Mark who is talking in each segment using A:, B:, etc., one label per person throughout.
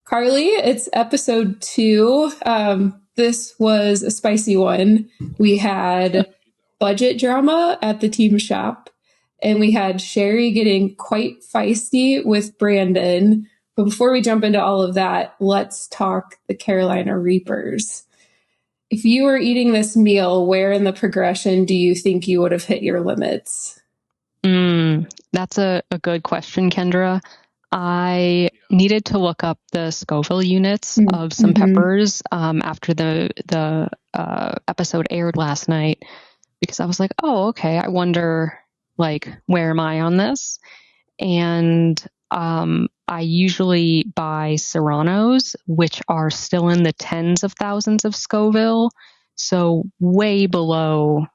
A: Carly, it's episode 2. This was a spicy one. We had budget drama at the team shop, and we had Sherry getting quite feisty with Brandon. But before we jump into all of that, let's talk the Carolina Reapers. If you were eating this meal, where in the progression do you think you would have hit your limits?
B: That's a good question, Kendra. I needed to look up the Scoville units of some peppers after the episode aired last night, because I was like, oh, okay, I wonder, like, where am I on this? And I usually buy Serranos, which are still in the tens of thousands of Scoville, so way below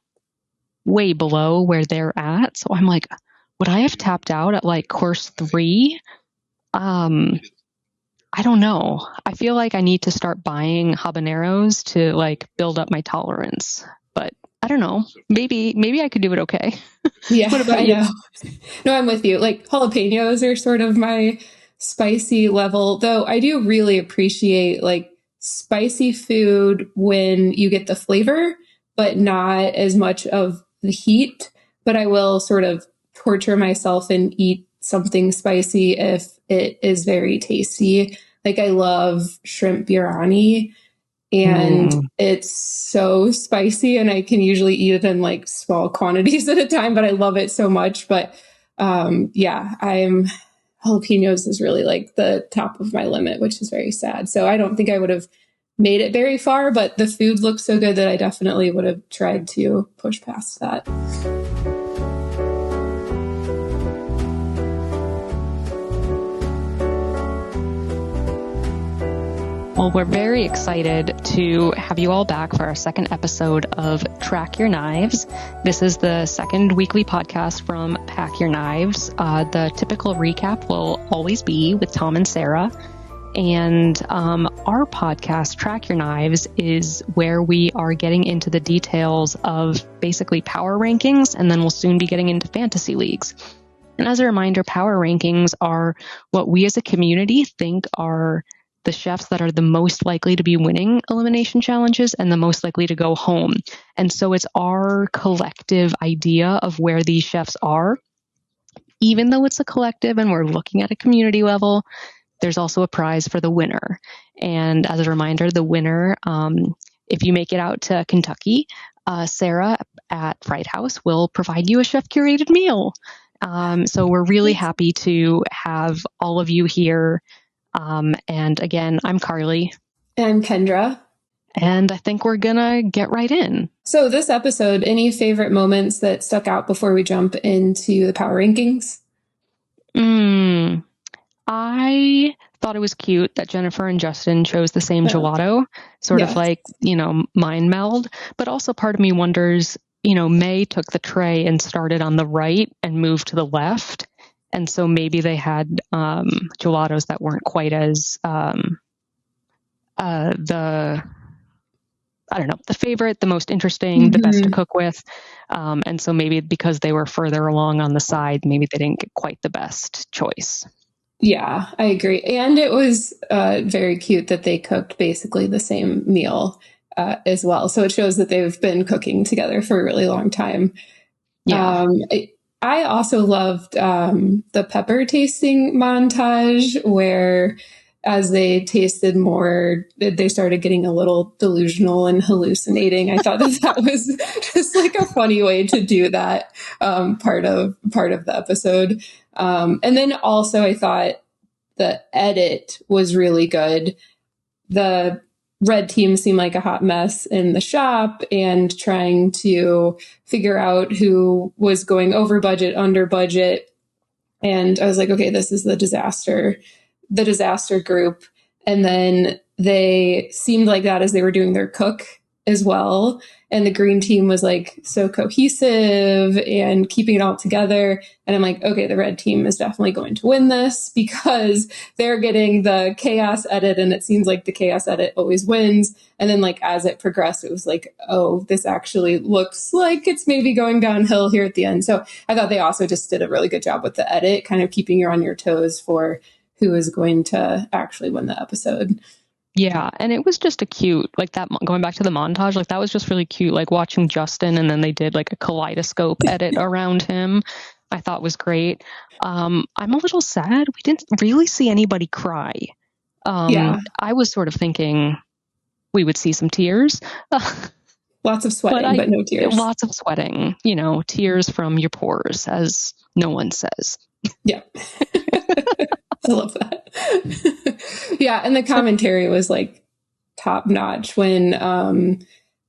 B: where they're at. So I'm like, would I have tapped out at like course 3? I don't know. I feel like I need to start buying habaneros to like build up my tolerance, but I don't know. Maybe I could do it okay.
A: Yeah,
B: What about
A: I
B: you?
A: know. No, I'm with you. Like jalapenos are sort of my spicy level, though I do really appreciate like spicy food when you get the flavor, but not as much of the heat. But I will sort of torture myself and eat something spicy if it is very tasty. Like I love shrimp biryani, and it's so spicy, and I can usually eat it in like small quantities at a time, but I love it so much. But jalapenos is really like the top of my limit, which is very sad. So I don't think I would have made it very far, but the food looked so good that I definitely would have tried to push past that.
B: Well, we're very excited to have you all back for our second episode of Track Your Knives. This is the second weekly podcast from Pack Your Knives. The typical recap will always be with Tom and Sarah. And our podcast, Track Your Knives, is where we are getting into the details of basically power rankings, and then we'll soon be getting into fantasy leagues. And as a reminder, power rankings are what we as a community think are the chefs that are the most likely to be winning elimination challenges and the most likely to go home. And so it's our collective idea of where these chefs are. Even though it's a collective and we're looking at a community level, there's also a prize for the winner. And as a reminder, the winner, if you make it out to Kentucky, Sarah at Fright House will provide you a chef-curated meal. So we're really happy to have all of you here. And again, I'm Carly.
A: And Kendra.
B: And I think we're going to get right in.
A: So this episode, any favorite moments that stuck out before we jump into the power rankings?
B: I thought it was cute that Jennifer and Justin chose the same gelato, sort of like, mind meld. But also part of me wonders, May took the tray and started on the right and moved to the left. And so maybe they had gelatos that weren't quite as the favorite, the most interesting, the best to cook with. And so maybe because they were further along on the side, maybe they didn't get quite the best choice.
A: Yeah, I agree. And it was very cute that they cooked basically the same meal as well. So it shows that they've been cooking together for a really long time.
B: Yeah.
A: I also loved the pepper tasting montage where as they tasted more, they started getting a little delusional and hallucinating. I thought that was just like a funny way to do that part of the episode. And then also I thought the edit was really good. The red team seemed like a hot mess in the shop and trying to figure out who was going over budget, under budget. And I was like, okay, this is the disaster group. And then they seemed like that as they were doing their cook as well. And the green team was like so cohesive and keeping it all together. And I'm like, okay, the red team is definitely going to win this because they're getting the chaos edit. And it seems like the chaos edit always wins. And then like, as it progressed, it was like, oh, this actually looks like it's maybe going downhill here at the end. So I thought they also just did a really good job with the edit, kind of keeping you on your toes for who is going to actually win the episode.
B: Yeah, and it was just a cute, like that, going back to the montage, like that was just really cute, like watching Justin, and then they did like a kaleidoscope edit around him. I thought was great. I'm a little sad. We didn't really see anybody cry. I was sort of thinking we would see some tears.
A: Lots of sweating, but no tears.
B: Lots of sweating, tears from your pores, as no one says.
A: Yeah. I love that. Yeah, and the commentary was like top notch when the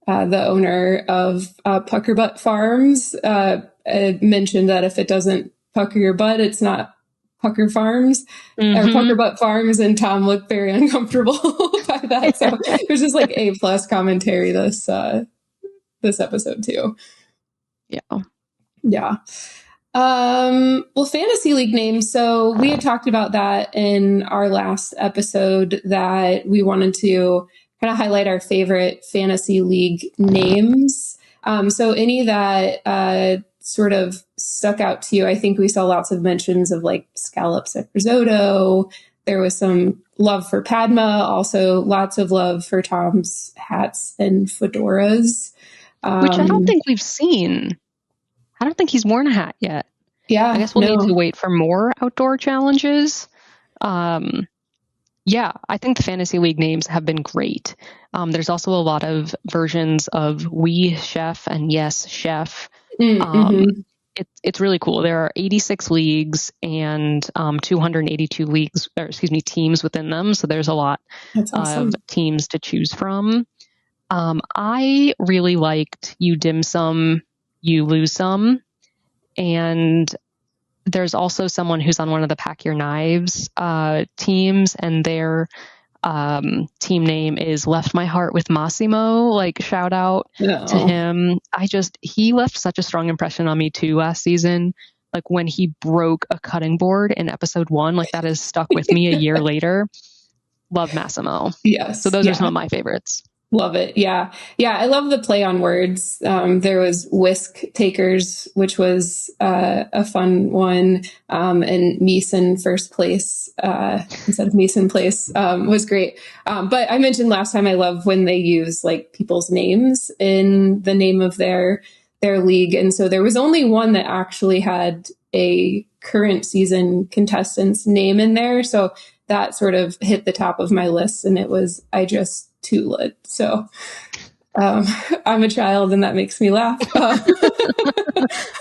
A: owner of Puckerbutt Farms mentioned that if it doesn't pucker your butt, it's not Pucker Farms or Puckerbutt Farms, and Tom looked very uncomfortable by that. So it was just like A+ commentary this episode too.
B: Yeah.
A: Yeah. Well, fantasy league names. So we had talked about that in our last episode, that we wanted to kind of highlight our favorite fantasy league names. So any that sort of stuck out to you, I think we saw lots of mentions of like scallops at risotto. There was some love for Padma, also lots of love for Tom's hats and fedoras.
B: Which I don't think we've seen. I don't think he's worn a hat yet.
A: Yeah.
B: I guess we'll need to wait for more outdoor challenges. Yeah, I think the Fantasy League names have been great. There's also a lot of versions of We Chef and Yes Chef. It's really cool. There are 86 leagues and 282 teams within them. So there's a lot of teams to choose from. I really liked You Dim Sum, You Lose Some. And there's also someone who's on one of the Pack Your Knives teams, and their team name is Left My Heart with Massimo. Like, shout out to him. He left such a strong impression on me too last season. Like when he broke a cutting board in episode 1, like that has stuck with me a year later. Love Massimo.
A: Yes.
B: So those are some of my favorites.
A: Love it. Yeah. Yeah. I love the play on words. There was Whisk Takers, which was a fun one. And Meeson first place instead of Meeson place was great. But I mentioned last time, I love when they use like people's names in the name of their league. And so there was only one that actually had a current season contestant's name in there. So that sort of hit the top of my list, and it was I Just Toolet. So I'm a child, and that makes me laugh.
B: I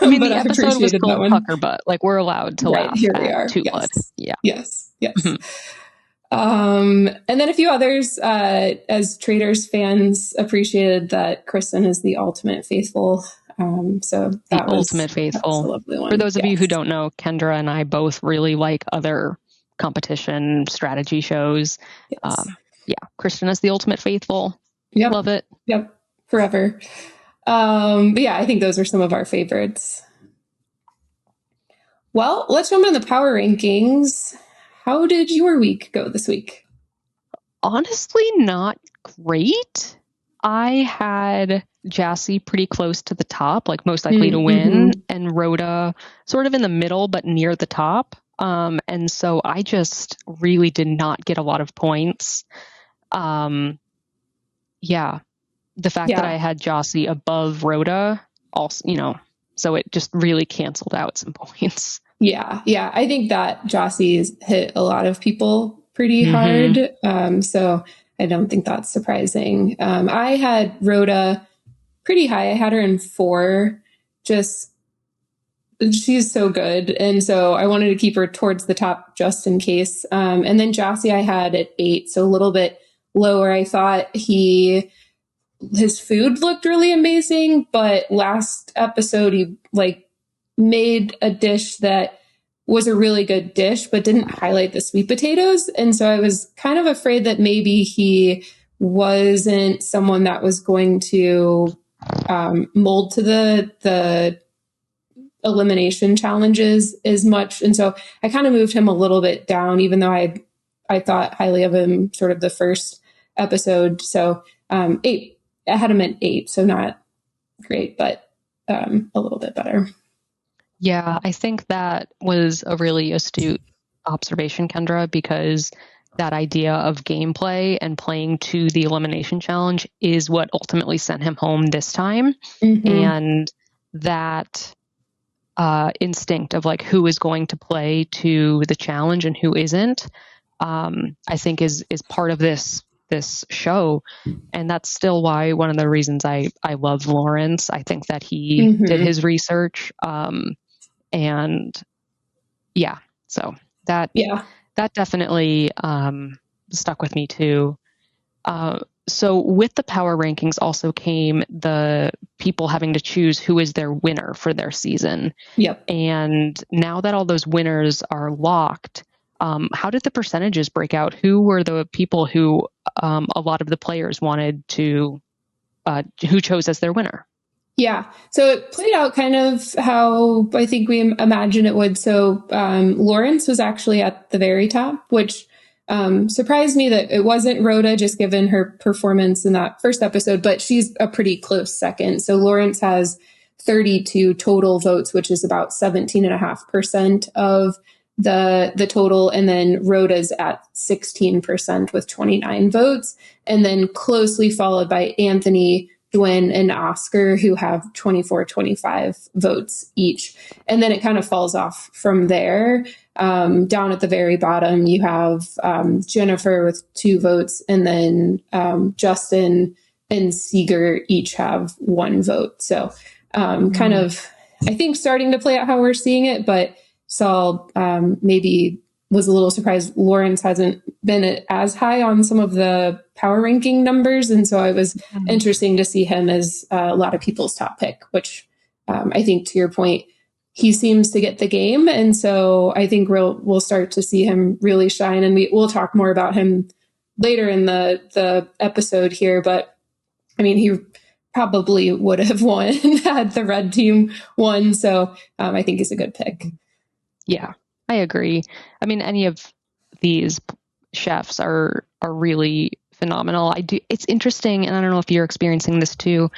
B: mean, the episode was called Puckerbutt. Like, we're allowed to laugh. Here we are. Toolet.
A: Yes. And then a few others, as Traders fans, appreciated that Kristen is the ultimate faithful. So that was
B: ultimate faithful.
A: A lovely one.
B: For those of you who don't know, Kendra and I both really like other competition strategy shows. Kristen is the ultimate faithful.
A: Yep.
B: Love it.
A: Yep. Forever. But yeah, I think those are some of our favorites. Well, let's jump into the power rankings. How did your week go this week?
B: Honestly, not great. I had Jassy pretty close to the top, like most likely to win, and Rhoda sort of in the middle, but near the top. And so I just really did not get a lot of points. The fact that I had Jassy above Rhoda also, so it just really canceled out some points.
A: Yeah. I think that Jassy hit a lot of people pretty hard. So I don't think that's surprising. I had Rhoda pretty high. I had her in 4. She's so good. And so I wanted to keep her towards the top just in case. And then Jassy I had at 8, so a little bit lower. I thought his food looked really amazing, but last episode he made a dish that was a really good dish, but didn't highlight the sweet potatoes. And so I was kind of afraid that maybe he wasn't someone that was going to mold to the elimination challenges as much. And so I kind of moved him a little bit down, even though I thought highly of him sort of the first episode. So 8, I had him at 8, so not great, but a little bit better.
B: Yeah, I think that was a really astute observation, Kendra, because that idea of gameplay and playing to the elimination challenge is what ultimately sent him home this time. And that instinct of like who is going to play to the challenge and who isn't, I think is part of this show. And that's still why one of the reasons I love Lawrence. I think that he did his research. And yeah, so that definitely stuck with me too. So with the power rankings also came the people having to choose who is their winner for their season.
A: Yep.
B: And now that all those winners are locked, how did the percentages break out? Who were the people who a lot of the players wanted to, who chose as their winner?
A: Yeah. So it played out kind of how I think we imagined it would. So Lawrence was actually at the very top, which surprised me that it wasn't Rhoda, just given her performance in that first episode, but she's a pretty close second. So Lawrence has 32 total votes, which is about 17.5% of the total. And then Rhoda's at 16% with 29 votes. And then closely followed by Anthony, Gwen, and Oscar, who have 25 votes each. And then it kind of falls off from there. Down at the very bottom, you have Jennifer with 2 votes, and then Justin and Seeger each have 1 vote. So kind of, I think, starting to play out how we're seeing it, but Saul maybe was a little surprised Lawrence hasn't been as high on some of the power ranking numbers. And so it was interesting to see him as a lot of people's top pick, which I think, to your point, he seems to get the game. And so I think we'll start to see him really shine. And we'll talk more about him later in the episode here. But I mean, he probably would have won had the red team won. So I think he's a good pick.
B: Yeah, I agree. I mean, any of these chefs are really phenomenal. It's interesting, and I don't know if you're experiencing this too,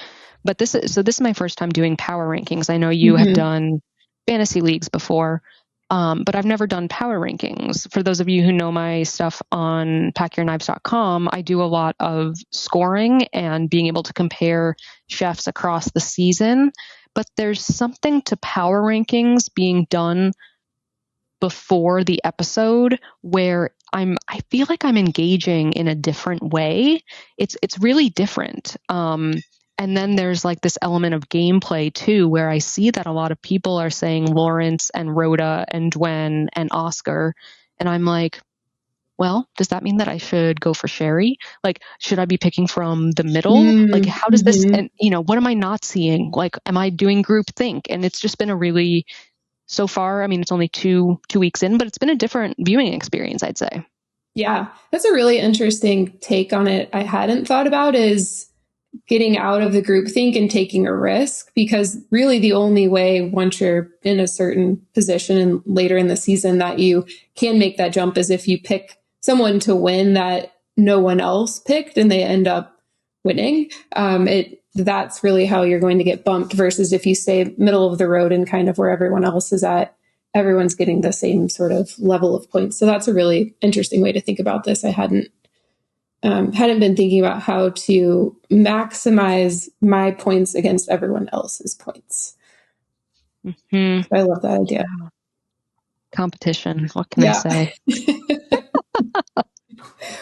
B: but this is my first time doing power rankings. I know you have done fantasy leagues before, but I've never done power rankings. For those of you who know my stuff on packyourknives.com, I do a lot of scoring and being able to compare chefs across the season. But there's something to power rankings being done before the episode where I feel like I'm engaging in a different way. It's really different. And then there's like this element of gameplay too, where I see that a lot of people are saying Lawrence and Rhoda and Gwen and Oscar. And I'm like, well, does that mean that I should go for Sherry? Like, should I be picking from the middle? Like, how does this, and what am I not seeing? Like, am I doing group think? And it's just been a really, so far, I mean, it's only two weeks in, but it's been a different viewing experience, I'd say.
A: Yeah, that's a really interesting take on it. I hadn't thought about is getting out of the groupthink and taking a risk, because really the only way, once you're in a certain position and later in the season, that you can make that jump is if you pick someone to win that no one else picked and they end up winning. That's really how you're going to get bumped, versus if you stay middle of the road and kind of where everyone else is at, everyone's getting the same sort of level of points. So that's a really interesting way to think about this. I hadn't been thinking about how to maximize my points against everyone else's points. I love that idea.
B: Competition. What can I say?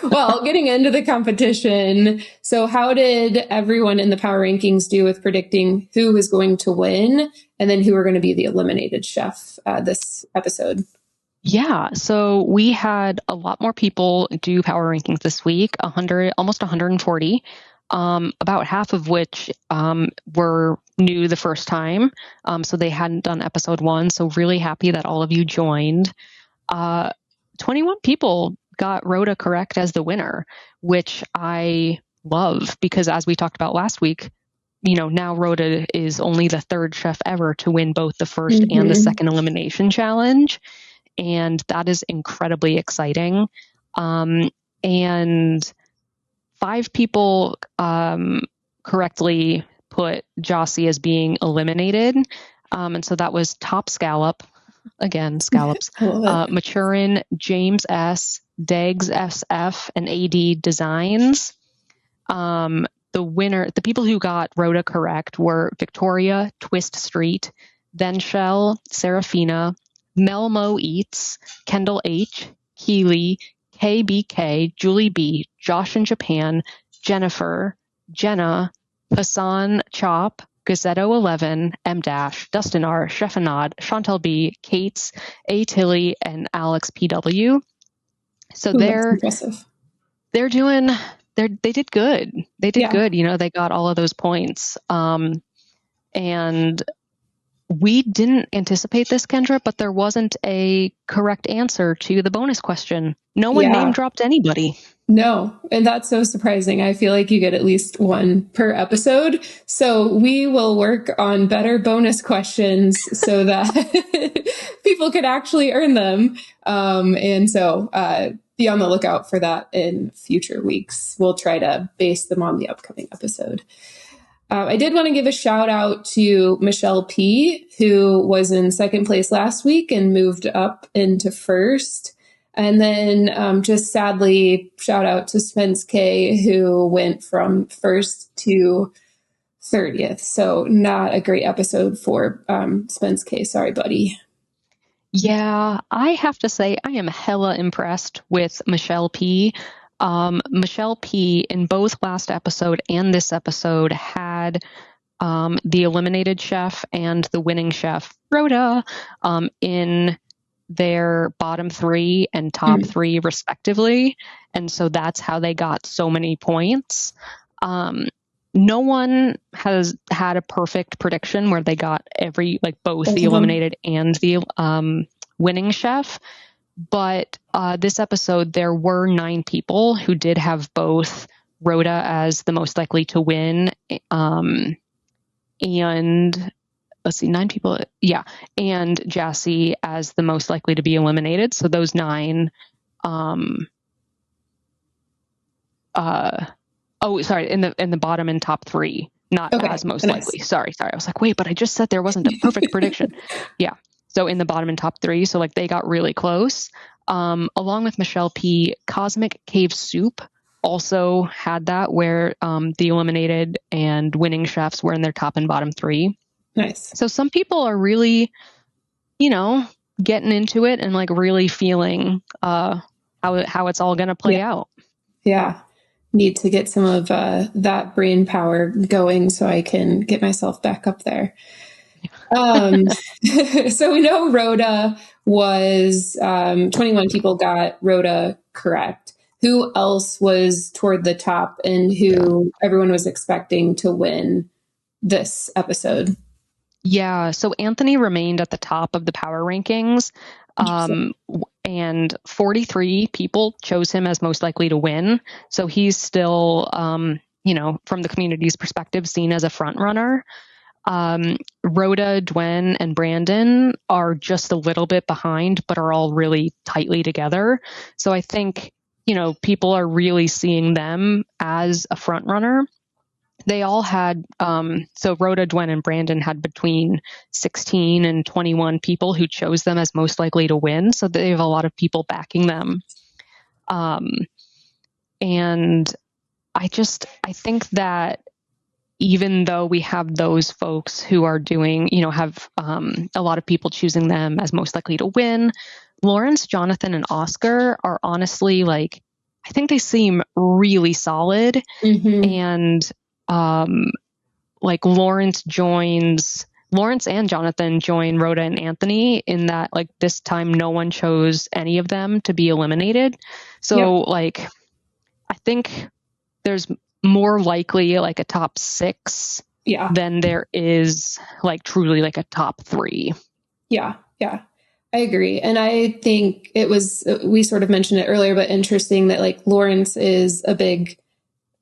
A: Well, getting into the competition. So how did everyone in the power rankings do with predicting who was going to win and then who were going to be the eliminated chef this episode?
B: Yeah, so we had a lot more people do power rankings this week, almost 140, about half of which were new the first time, so they hadn't done episode 1. So really happy that all of you joined. 21 people got Rhoda correct as the winner, which I love, because as we talked about last week, now Rhoda is only the 3rd chef ever to win both the first and the second elimination challenge. And that is incredibly exciting. And 5 people correctly put Jossie as being eliminated. And so that was Top Scallop, again, scallops.
A: I love it.
B: Maturin, James S., Deggs SF, and AD Designs. The people who got Rhoda correct were Victoria, Twist Street, Then Shell, Serafina, Melmo Eats, Kendall H., Keely, KBK, Julie B., Josh in Japan, Jennifer, Jenna, Hassan Chop, Gazzetto 11, M Dash, Dustin R, Chefanad, Chantel B, Kates, A Tilly, and Alex PW. So
A: Ooh, that's impressive.
B: they did good. They did
A: Yeah.
B: good. You know, they got all of those points. And we didn't anticipate this, Kendra, but there wasn't a correct answer to the bonus question. No one name dropped anybody.
A: No, and that's so surprising. I feel like you get at least one per episode. So we will work on better bonus questions so that people could actually earn them. And so be on the lookout for that in future weeks. We'll try to base them on the upcoming episode. I did want to give a shout out to Michelle P., who was in second place last week and moved up into first. And then just sadly, shout out to Spence K., who went from first to 30th. So not a great episode for Spence K. Sorry, buddy.
B: Yeah, I have to say I am hella impressed with Michelle P. Michelle P. in both last episode and this episode had the eliminated chef and the winning chef, Rhoda, in their bottom three and top three respectively. And so that's how they got so many points. No one has had a perfect prediction where they got both the eliminated and the winning chef. But this episode, there were 9 people who did have both Rhoda as the most likely to win. And let's see, 9 people. Yeah. And Jassy as the most likely to be eliminated. So those 9, in the bottom and top 3, not as most likely. Sorry. I was like, wait, but I just said there wasn't a perfect prediction. Yeah. So in the bottom and top 3. So they got really close. Along with Michelle P., Cosmic Cave Soup also had that where the eliminated and winning chefs were in their top and bottom 3.
A: Nice.
B: So some people are really, getting into it and really feeling how it's all going to play out. Yeah.
A: Need to get some of that brain power going so I can get myself back up there. So we know Rhoda was 21 people got Rhoda correct. Who else was toward the top and who everyone was expecting to win this episode?
B: Yeah, so Anthony remained at the top of the power rankings, and 43 people chose him as most likely to win. So he's still, from the community's perspective, seen as a front runner. Rhoda, Dwen, and Brandon are just a little bit behind, but are all really tightly together. So I think, people are really seeing them as a front runner. They all had, so Rhoda, Dwen, and Brandon had between 16 and 21 people who chose them as most likely to win. So they have a lot of people backing them. And I think that even though we have those folks who are doing, have a lot of people choosing them as most likely to win, Lawrence, Jonathan, and Oscar are honestly I think they seem really solid. And Lawrence and Jonathan join Rhoda and Anthony in that this time no one chose any of them to be eliminated. So I think there's more likely a top 6 than there is truly a top 3.
A: Yeah. I agree. And I think we sort of mentioned it earlier, but interesting that Lawrence is a big,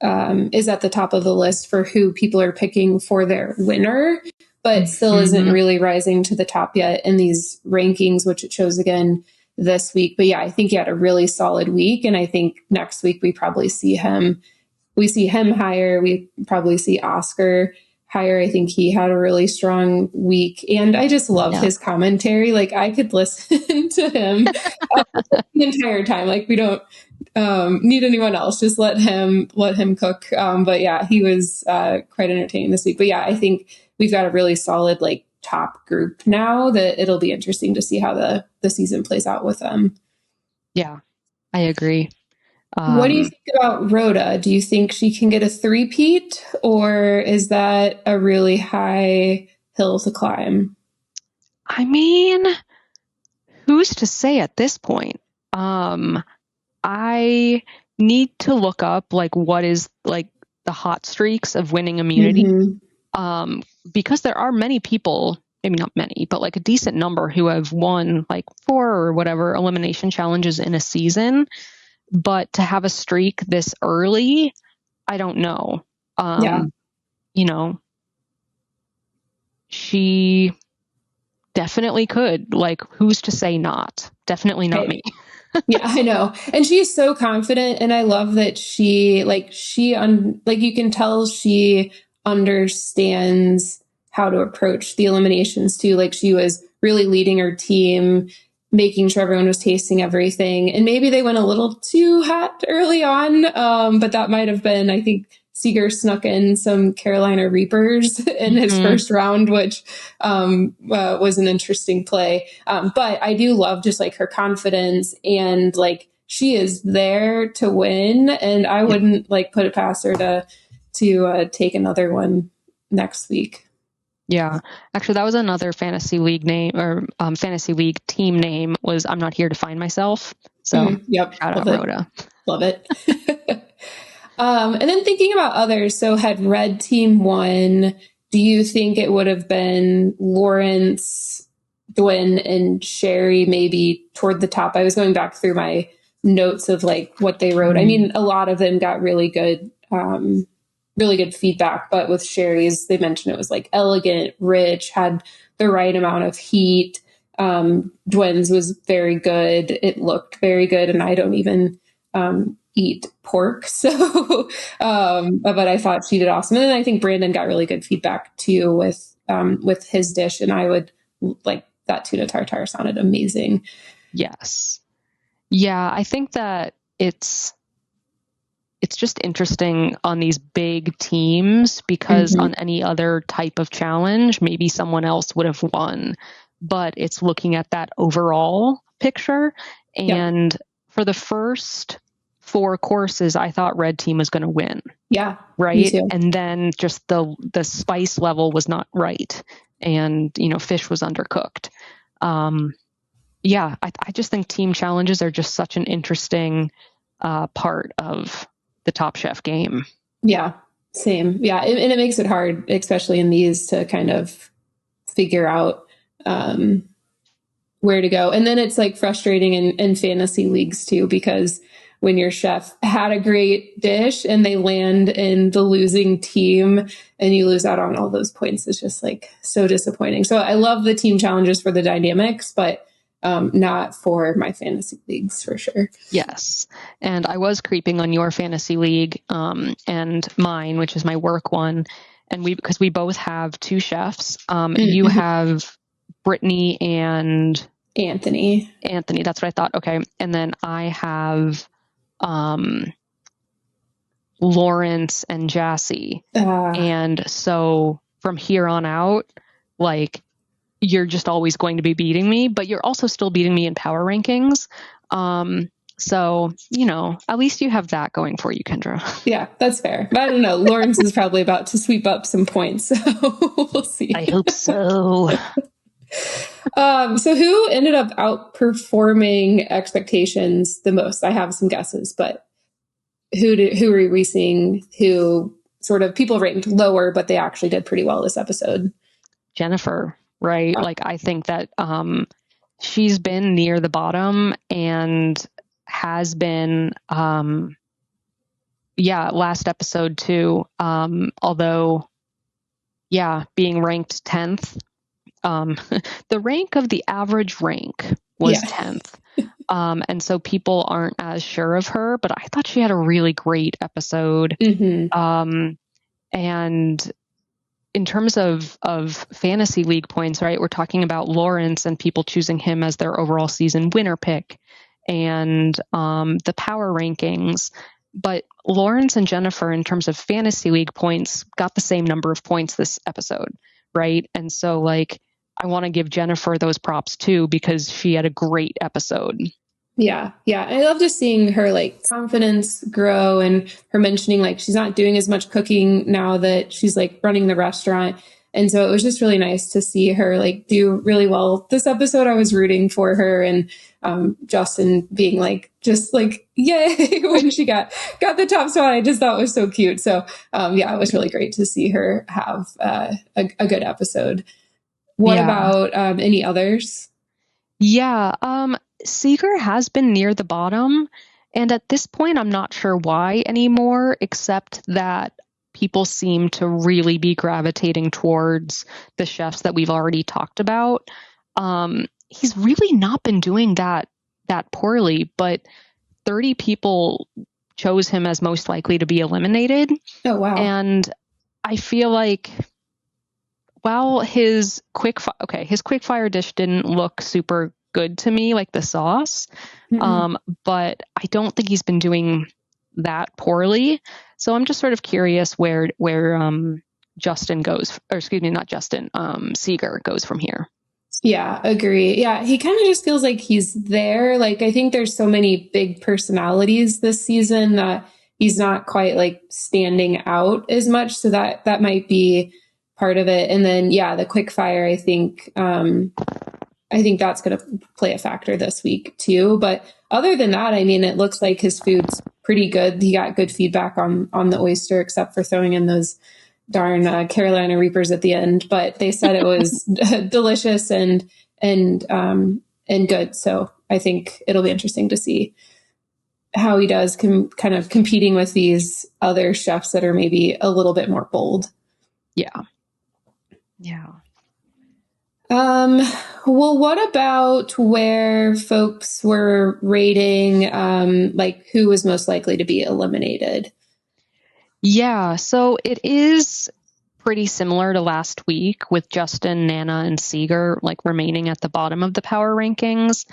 A: is at the top of the list for who people are picking for their winner, but still isn't really rising to the top yet in these rankings, which it shows again this week. But yeah, I think he had a really solid week. And I think next week we probably see him higher. We probably see Oscar hire. I think he had a really strong week, and I just love his commentary. Like I could listen to him the entire time. Like we don't need anyone else. Just let him cook. But yeah, he was quite entertaining this week. But yeah, I think we've got a really solid like top group now that it'll be interesting to see how the season plays out with them.
B: Yeah, I agree.
A: What do you think about Rhoda? Do you think she can get a three-peat, or is that a really high hill to climb?
B: I mean, who's to say at this point? I need to look up like what is like the hot streaks of winning immunity. Because there are many people, maybe not many, but like a decent number who have won like 4 or whatever elimination challenges in a season. But to have a streak this early, I don't know. You know, she definitely could. Like, who's to say not? Definitely not me.
A: Yeah, I know. And she's so confident. And I love that like you can tell she understands how to approach the eliminations too. Like she was really leading her team, making sure everyone was tasting everything. And maybe they went a little too hot early on. But that might have been, I think Seeger snuck in some Carolina Reapers in his first round, which was an interesting play. But I do love just like her confidence, and like she is there to win. And I wouldn't like put it past her to take another one next week.
B: Yeah, actually, that was another fantasy league name or fantasy league team name was I'm Not Here to Find Myself. So
A: yep,
B: shout out Rhoda.
A: Love it. And then thinking about others, so had red team won, do you think it would have been Lawrence, Dwayne, and Sherry maybe toward the top? I was going back through my notes of like what they wrote. I mean, a lot of them got really good feedback, but with Sherry's, they mentioned it was like elegant, rich, had the right amount of heat. Dwayne's was very good. It looked very good. And I don't even eat pork. So, but I thought she did awesome. And then I think Brandon got really good feedback too with his dish. And I would like that tuna tartare sounded amazing.
B: Yes. Yeah. I think that it's just interesting on these big teams because on any other type of challenge, maybe someone else would have won, but it's looking at that overall picture. And for the first 4 courses, I thought red team was going to win.
A: Yeah.
B: Right. And then just the spice level was not right. And, fish was undercooked. Yeah. I just think team challenges are just such an interesting part of the Top Chef game.
A: Yeah, same. Yeah. And it makes it hard, especially in these, to kind of figure out where to go. And then it's like frustrating in fantasy leagues too, because when your chef had a great dish and they land in the losing team and you lose out on all those points, it's just like so disappointing. So I love the team challenges for the dynamics, but not for my fantasy leagues for sure.
B: Yes. And I was creeping on your fantasy league and mine, which is my work one. And because we both have 2 chefs, you have Brittany and
A: Anthony.
B: That's what I thought. Okay. And then I have Lawrence and Jassy. And so from here on out, like, you're just always going to be beating me, but you're also still beating me in power rankings. So, at least you have that going for you, Kendra.
A: Yeah, that's fair. But I don't know. Lawrence is probably about to sweep up some points. So we'll see.
B: I hope so.
A: So who ended up outperforming expectations the most? I have some guesses, but who are we seeing who sort of people ranked lower, but they actually did pretty well this episode?
B: Jennifer. Right. Like, I think that she's been near the bottom and has been, last episode too. Although, being ranked 10th, the rank of the average rank was 10th. And so people aren't as sure of her, but I thought she had a really great episode. And in terms of fantasy league points, right, we're talking about Lawrence and people choosing him as their overall season winner pick and the power rankings. But Lawrence and Jennifer, in terms of fantasy league points, got the same number of points this episode, right? And so, like, I want to give Jennifer those props too, because she had a great episode.
A: Yeah. Yeah. I love just seeing her like confidence grow and her mentioning like she's not doing as much cooking now that she's like running the restaurant. And so it was just really nice to see her like do really well this episode. I was rooting for her and Justin being like, just like, yay, when she got the top spot. I just thought it was so cute. So yeah, it was really great to see her have a good episode. What about any others?
B: Yeah. Seeger has been near the bottom. And at this point, I'm not sure why anymore, except that people seem to really be gravitating towards the chefs that we've already talked about. He's really not been doing that poorly, but 30 people chose him as most likely to be eliminated.
A: Oh, wow.
B: And I feel like while his quick fire dish didn't look super good to me, like the sauce, but I don't think he's been doing that poorly. So I'm just sort of curious where Justin goes, or excuse me, not Justin, Seeger goes from here.
A: Yeah, agree. Yeah, he kind of just feels like he's there. Like, I think there's so many big personalities this season that he's not quite like standing out as much. So that might be part of it. And then, yeah, the quick fire, I think that's going to play a factor this week too. But other than that, I mean, it looks like his food's pretty good. He got good feedback on the oyster, except for throwing in those darn Carolina Reapers at the end. But they said it was delicious and good. So I think it'll be interesting to see how he does kind of competing with these other chefs that are maybe a little bit more bold.
B: Yeah. Yeah.
A: Well, what about where folks were rating, like who was most likely to be eliminated?
B: Yeah, so it is pretty similar to last week with Justin, Nana, and Seeger like remaining at the bottom of the power rankings.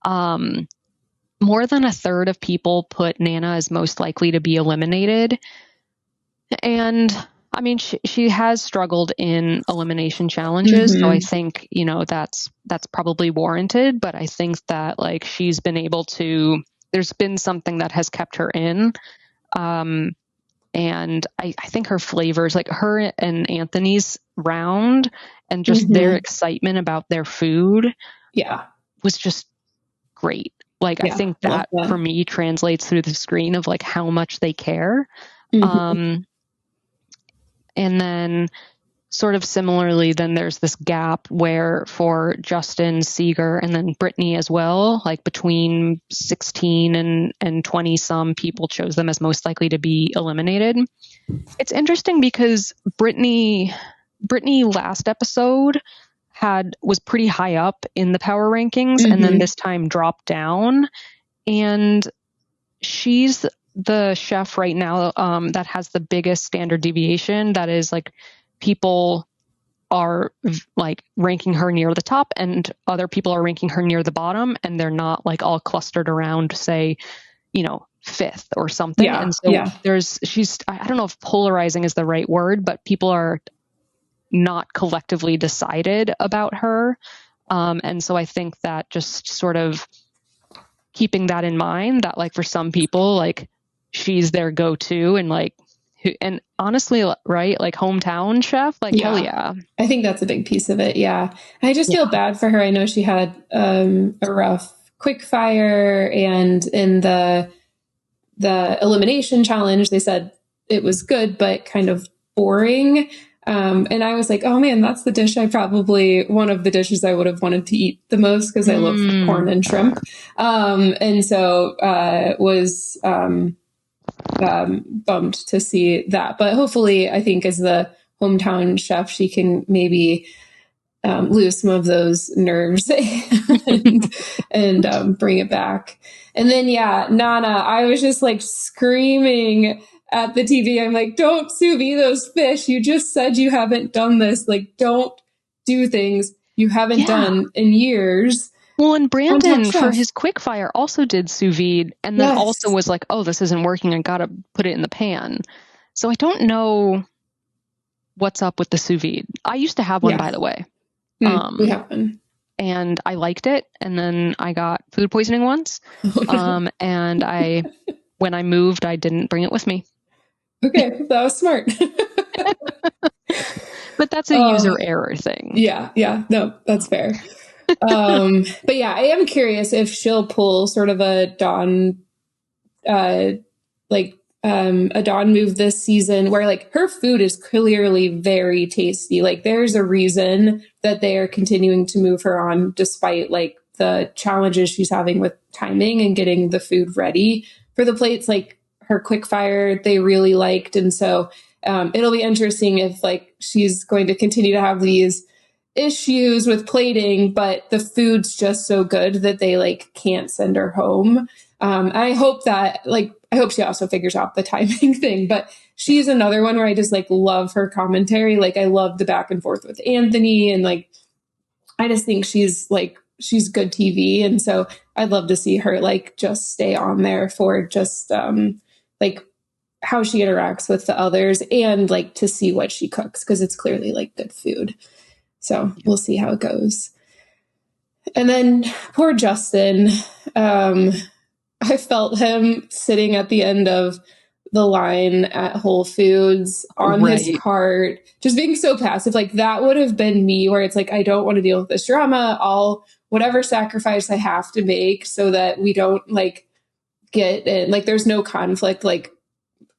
B: More than a third of people put Nana as most likely to be eliminated. And I mean, she has struggled in elimination challenges, so I think, that's probably warranted, but I think that like she's been able to, there's been something that has kept her in. And I think her flavors, like her and Anthony's round and just their excitement about their food was just great. Like, I think that for me translates through the screen of like how much they care. And then sort of similarly, then there's this gap where for Justin, Seeger, and then Brittany as well, like between 16 and 20 some people chose them as most likely to be eliminated. It's interesting because Brittany last episode was pretty high up in the power rankings and then this time dropped down. And she's the chef right now that has the biggest standard deviation. That is like people are like ranking her near the top and other people are ranking her near the bottom, and they're not like all clustered around, say, fifth or something. And so I don't know if polarizing is the right word, but people are not collectively decided about her. And so I think that just sort of keeping that in mind, that like for some people, like she's their go-to and honestly, right, like hometown chef, like hell yeah.
A: I think that's a big piece of it. Yeah. I just feel bad for her. I know she had a rough quick fire, and in the elimination challenge, they said it was good, but kind of boring. And I was like, oh man, that's the dish one of the dishes I would have wanted to eat the most because I love corn and shrimp. And so was bummed to see that. But hopefully, I think as the hometown chef, she can maybe lose some of those nerves and bring it back. And then, Nana, I was just like screaming at the TV. I'm like, don't sous vide those fish. You just said you haven't done this. Like, don't do things you haven't done in years.
B: Well, and
A: On Top
B: Brandon, for
A: Chef.
B: his quick fire, also did sous vide and then also was like, oh, this isn't working. I got to put it in the pan. So I don't know what's up with the sous vide. I used to have one, by the way.
A: We have one.
B: And I liked it. And then I got food poisoning once. And when I moved, I didn't bring it with me.
A: Okay, that was smart.
B: But that's a user error thing.
A: Yeah. No, that's fair. But yeah, I am curious if she'll pull sort of a Dawn move this season where like her food is clearly very tasty. Like there's a reason that they are continuing to move her on despite like the challenges she's having with timing and getting the food ready for the plates. Like her quick fire, they really liked. And so it'll be interesting if like she's going to continue to have these issues with plating, but the food's just so good that they like can't send her home. I hope she also figures out the timing thing, but she's another one where I just like love her commentary. Like I love the back and forth with Anthony and like, I just think she's good TV. And so I'd love to see her like just stay on there for just like how she interacts with the others and like to see what she cooks. Cause it's clearly like good food. So we'll see how it goes. And then poor Justin, I felt him sitting at the end of the line at Whole Foods on his cart, just being so passive. Like that would have been me where it's like, I don't want to deal with this drama. Whatever sacrifice I have to make so that we don't like get in, like there's no conflict. Like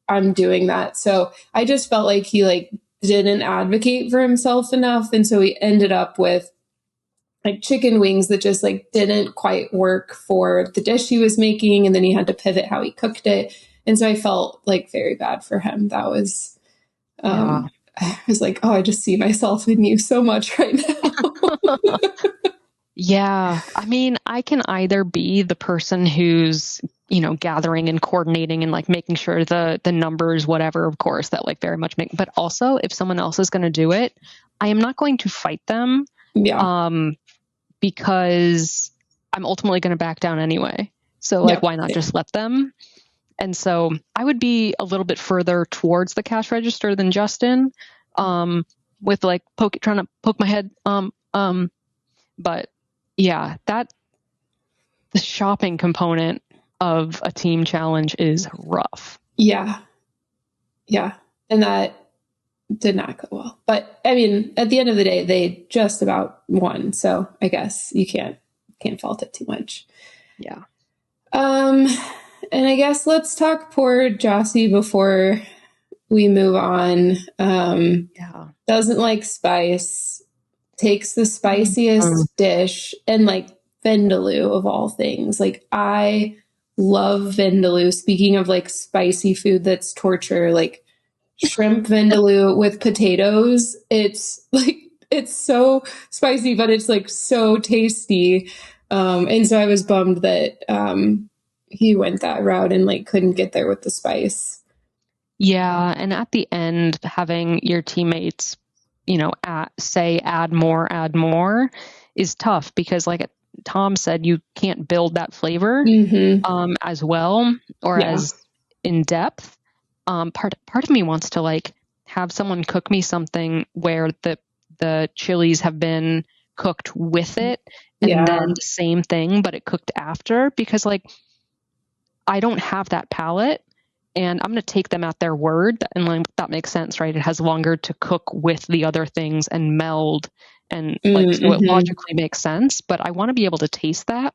A: I'm doing that. So I just felt like he like didn't advocate for himself enough. And so he ended up with like chicken wings that just like didn't quite work for the dish he was making. And then he had to pivot how he cooked it. And so I felt like very bad for him. That was, I was like, oh, I just see myself in you so much right now.
B: Yeah. I mean, I can either be the person who's, gathering and coordinating and like making sure the numbers, whatever, of course, that like very much but also if someone else is going to do it, I am not going to fight them. Yeah. Because I'm ultimately going to back down anyway. So like, why not just let them? And so I would be a little bit further towards the cash register than Justin, with like trying to poke my head. But yeah, the shopping component of a team challenge is rough.
A: Yeah. And that did not go well. But I mean, at the end of the day, they just about won. So I guess you can't fault it too much.
B: Yeah.
A: And I guess let's talk poor Jossie before we move on. Doesn't like spice, takes the spiciest dish and like vindaloo of all things. Like I love vindaloo. Speaking of like spicy food that's torture, like shrimp vindaloo with potatoes. It's so spicy, but it's like so tasty. And so I was bummed that he went that route and like couldn't get there with the spice.
B: Yeah. And at the end, having your teammates, say add more is tough because like Tom said, you can't build that flavor as well or as in depth. Part of me wants to like have someone cook me something where the chilies have been cooked with it and then the same thing, but it cooked after, because like I don't have that palate and I'm going to take them at their word. And like, that makes sense, right? It has longer to cook with the other things and meld and like, so it logically makes sense, but I want to be able to taste that.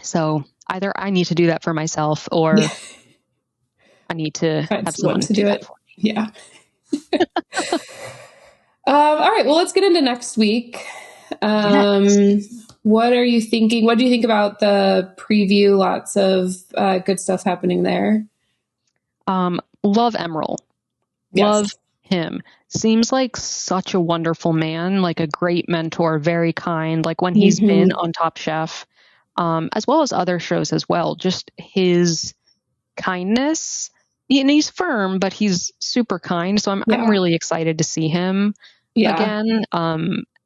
B: So either I need to do that for myself or I need to have someone to do it for me.
A: Yeah. All right. Well, let's get into next week. What are you thinking? What do you think about the preview? Lots of good stuff happening there.
B: Love Emerald. Love him. Seems like such a wonderful man, like a great mentor, very kind. Like when he's been on Top Chef, as well as other shows as well, just his kindness and he's firm, but he's super kind. So I'm really excited to see him again.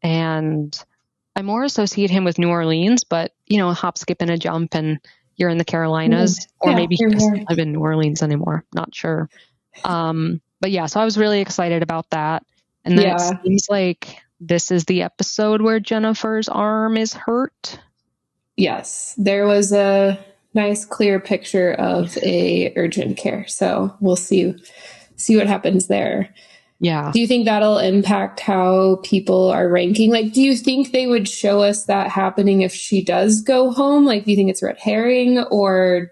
B: And I more associate him with New Orleans, but hop, skip, and a jump, and you're in the Carolinas, or maybe he doesn't live in New Orleans anymore. Not sure. But yeah, so I was really excited about that. And then it seems like this is the episode where Jennifer's arm is hurt.
A: Yes, there was a nice clear picture of a urgent care. So we'll see what happens there.
B: Yeah.
A: Do you think that'll impact how people are ranking? Like, do you think they would show us that happening if she does go home? Like, do you think it's red herring, or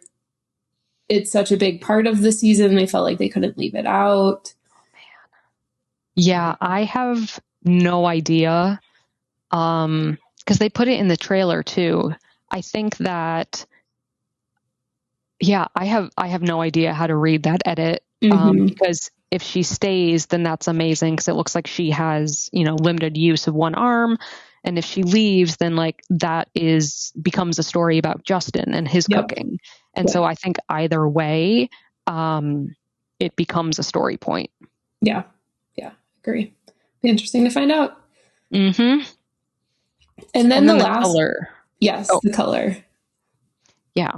A: it's such a big part of the season they felt like they couldn't leave it out?
B: Yeah, I have no idea. Because they put it in the trailer too. I think that, I have no idea how to read that edit. Because if she stays, then that's amazing, because it looks like she has, limited use of one arm. And if she leaves, then like that becomes a story about Justin and his cooking. And so I think either way, it becomes a story point.
A: Yeah. Agree. Be interesting to find out.
B: Mm-hmm.
A: And then the last
B: color.
A: Yes, the color.
B: Yeah.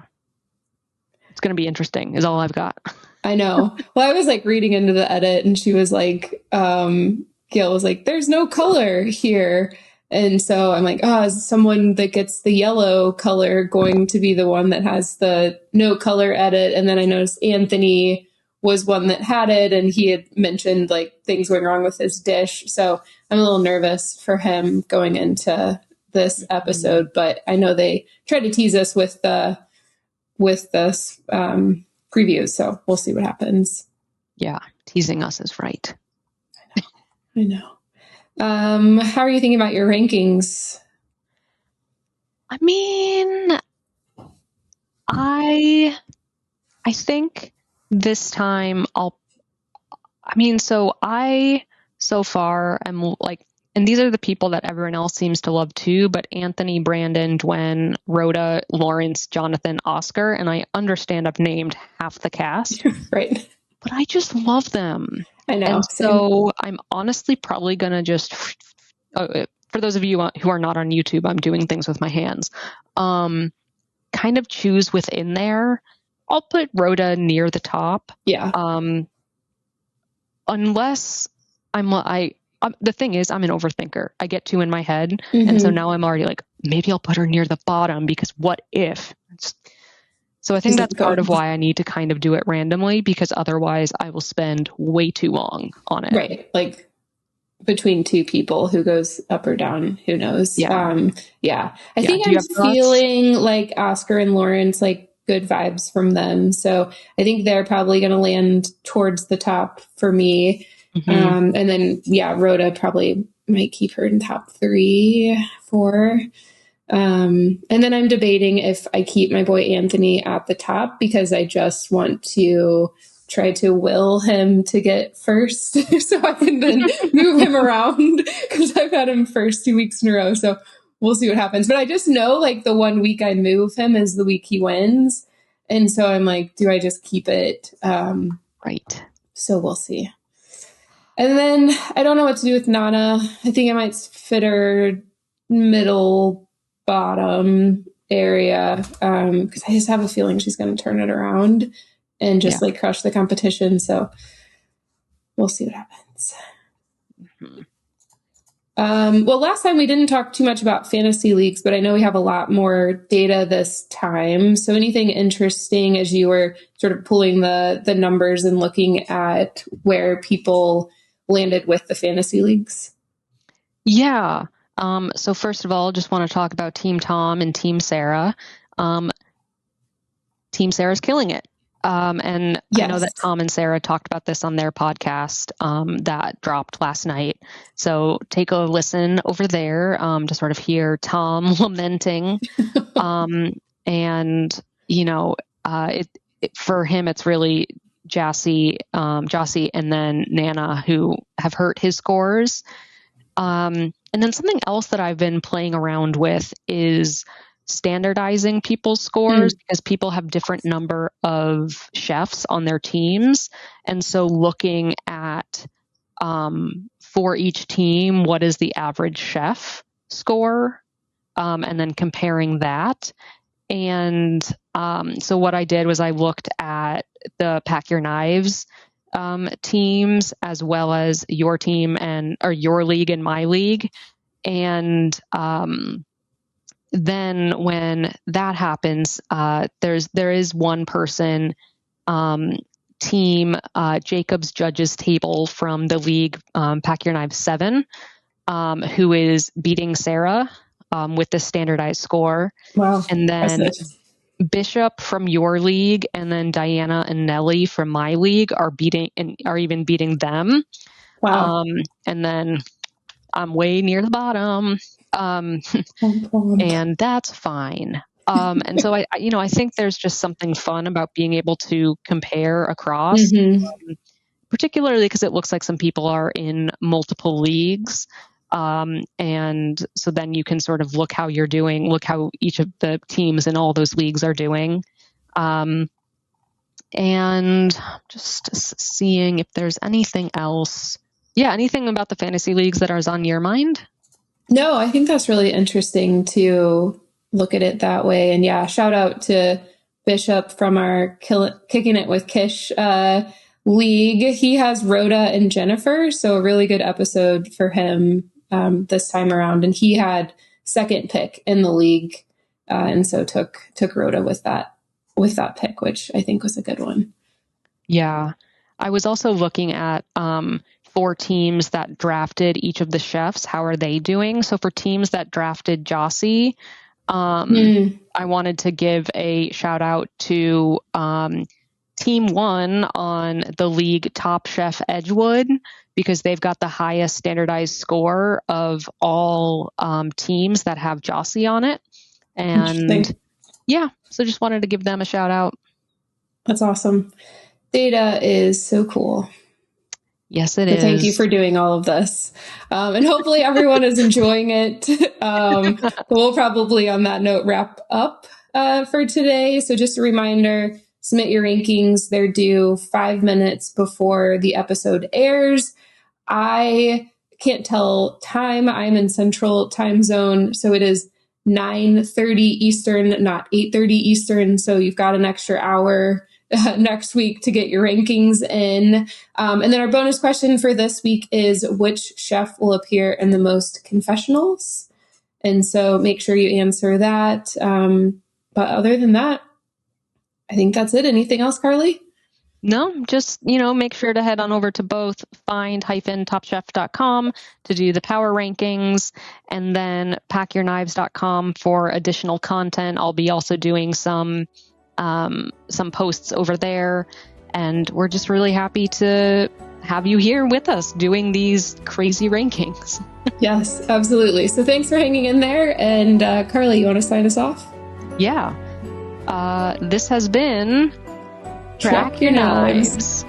B: It's going to be interesting is all I've got.
A: I know. Well, I was like reading into the edit, and she was like, Gail was like, there's no color here. And so I'm like, is someone that gets the yellow color going to be the one that has the no color edit? And then I noticed Anthony was one that had it, and he had mentioned like things going wrong with his dish. So I'm a little nervous for him going into this episode, but I know they tried to tease us with the previews, so we'll see what happens.
B: Yeah, teasing us is right.
A: I know. How are you thinking about your rankings?
B: I mean, I think this time so far I'm like, and these are the people that everyone else seems to love too, but Anthony, Brandon, Dwayne, Rhoda, Lawrence, Jonathan, Oscar, and I understand I've named half the cast.
A: Right.
B: But I just love them.
A: I know.
B: And so I'm honestly probably going to just, for those of you who are not on YouTube, I'm doing things with my hands, kind of choose within there. I'll put Rhoda near the top.
A: Yeah.
B: Unless the thing is, I'm an overthinker. I get too in my head. And so now I'm already like, maybe I'll put her near the bottom, because what if? So I think that's part of why I need to kind of do it randomly, because otherwise I will spend way too long on it.
A: Right. Like between two people, who goes up or down, who knows?
B: Yeah.
A: I think I'm feeling like Oscar and Lawrence, like good vibes from them. So I think they're probably going to land towards the top for me. And then, Rhoda probably might keep her in top 3, 4. And then I'm debating if I keep my boy Anthony at the top, because I just want to try to will him to get first so I can then move him around, because I've had him first 2 weeks in a row. So we'll see what happens. But I just know like the 1 week I move him is the week he wins. And so I'm like, do I just keep it?
B: Right.
A: So we'll see. And then I don't know what to do with Nana. I think I might fit her middle bottom area, because I just have a feeling she's going to turn it around and just like crush the competition. So we'll see what happens. Well, last time we didn't talk too much about fantasy leagues, but I know we have a lot more data this time. So anything interesting as you were sort of pulling the numbers and looking at where people landed with the fantasy leagues?
B: Yeah. So first of all, just want to talk about Team Tom and Team Sarah. Team Sarah's killing it. And I know that Tom and Sarah talked about this on their podcast that dropped last night. So take a listen over there to sort of hear Tom lamenting. And, for him, it's really Jossie and then Nana who have hurt his scores. And then something else that I've been playing around with is standardizing people's scores because people have different number of chefs on their teams. And so looking at, for each team, what is the average chef score? And then comparing that. And so what I did was I looked at the Pack Your Knives teams, as well as your team or your league and my league. And then when that happens, there is one person, team Jacob's Judges Table from the league Pack Your Knives 7, who is beating Sarah with the standardized score.
A: Wow.
B: And then Bishop from your league and then Diana and Nellie from my league are even beating them.
A: Wow.
B: And then I'm way near the bottom. And that's fine. And so I think there's just something fun about being able to compare across, particularly because it looks like some people are in multiple leagues. And so then you can sort of look how you're doing, look how each of the teams in all those leagues are doing. And just seeing if there's anything else. Yeah, anything about the fantasy leagues that is on your mind?
A: No, I think that's really interesting to look at it that way. And yeah, shout out to Bishop from our Kicking It with Kish league. He has Rhoda and Jennifer, so a really good episode for him this time around. And he had second pick in the league, and so took Rhoda with that pick, which I think was a good one. Yeah,
B: I was also looking at 4 teams that drafted each of the chefs. How are they doing? So for teams that drafted Jossie, I wanted to give a shout out to Team 1 on the league Top Chef Edgewood, because they've got the highest standardized score of all teams that have Jossie on it. And yeah, so just wanted to give them a shout out.
A: That's awesome. Data is so cool.
B: Yes, it is.
A: Thank you for doing all of this. And hopefully everyone is enjoying it. We'll probably, on that note, wrap up for today. So just a reminder, submit your rankings. They're due 5 minutes before the episode airs. I can't tell time. I'm in Central Time Zone, so it is 9:30 Eastern, not 8:30 Eastern. So you've got an extra hour next week to get your rankings in. And then our bonus question for this week is, which chef will appear in the most confessionals? And so make sure you answer that. But other than that, I think that's it. Anything else, Carly?
B: No, just, make sure to head on over to both find-topchef.com to do the power rankings, and then packyourknives.com for additional content. I'll be also doing some posts over there, and we're just really happy to have you here with us doing these crazy rankings.
A: Yes, absolutely. So thanks for hanging in there. And Carly, you want to sign us off?
B: Yeah. This has been Track Your Knives.